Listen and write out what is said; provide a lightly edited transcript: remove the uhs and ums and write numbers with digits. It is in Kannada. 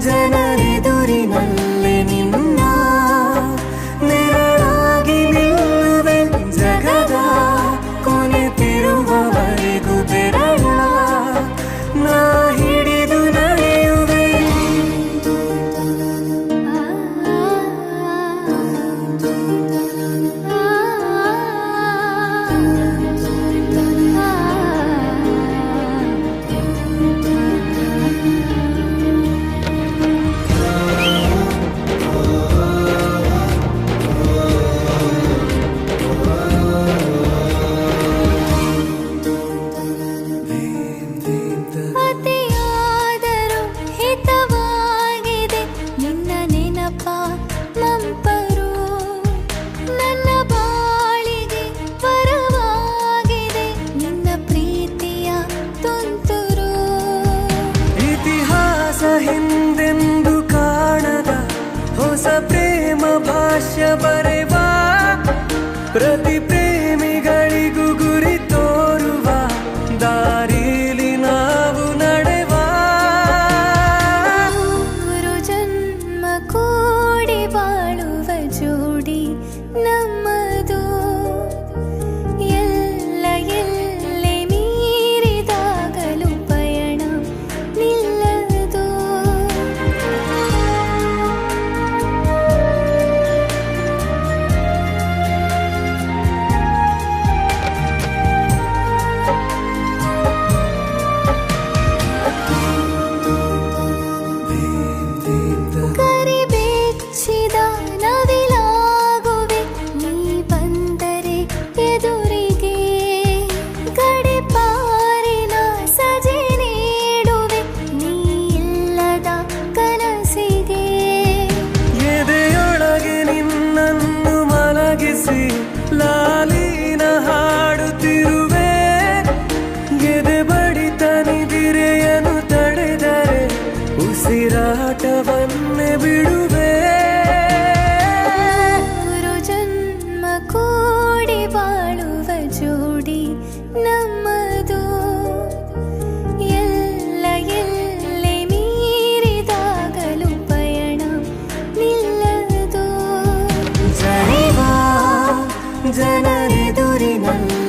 ಜನರೆದುರಿನಲ್ಲಿ ನಿನ್ನ ನೆರಳಾಗಿ ನಿಲ್ಲುವೆ ಜಗದ ಕೊನೆತಿರುವವರೆಗೂ ಬೆರಳ ನಾ ಹಿಡಿದು ನಡೆಯುವೆ ಅತಿಯಾದರೂ ಹಿತವಾಗಿದೆ ನಿನ್ನ ನೆನಪ ಮಂಪರು ನನ್ನ ಬಾಳಿಗೆ ವರವಾಗಿದೆ ನಿನ್ನ ಪ್ರೀತಿಯ ತುಂತುರು ಇತಿಹಾಸ ಹಿಂದೆಂದು ಕಾಣದ ಹೊಸ ಪ್ರೇಮ ಭಾಷ್ಯ ಬರೆವಾ ಪ್ರತಿ ಪ್ರೇಮಿಗಳಿಗೂ ಗುರಿ ತೋರುವ ದಾರಿಲಿ ನಾವು ನಡೆವಾ ಮೂರು ಜನ್ಮ ಕೂಡಿ ಬಾಳುವ ಜೋಡಿ ನಮ್ಮದು ಎಲ್ಲ ಎಲ್ಲೆ ಮೀರಿದಾಗಲೂ ಪಯಣ ನಿಲ್ಲದು ಕರಿಬೆಚ್ಚಿದ ನವಿಲಾಗುವೆ ನೀ ಬಂದರೆ ಎದುರಿಗೆ ಗಡಿಪಾರಿನ ಸಜೆ ನೀಡುವೆ ನೀ ಇಲ್ಲದ ಕನಸಿಗೆ ಎದೆಯೊಳಗೆ ನಿನ್ನನ್ನು ಮಲಗಿಸಿ ಲಾಲಿನ ಹಾಡುತ್ತಿರುವೆ ಎದೆ ಬಡಿತ ನಿದಿರೆಯನ್ನು ತಡೆದರೆ ಉಸಿರಾಟವನ್ನೇ ಬಿಡುವೆ ಮೂರು ಜನ್ಮ ಕೂಡಿ ಬಾಳುವ ಜೋಡಿ ನಮ್ಮದು ಎಲ್ಲ ಎಲ್ಲೆ ಮೀರಿದಾಗಲೂ ಪಯಣ ನಿಲ್ಲದು ಜರಿವಾ ಜನರೆದುರಿನಲ್ಲಿ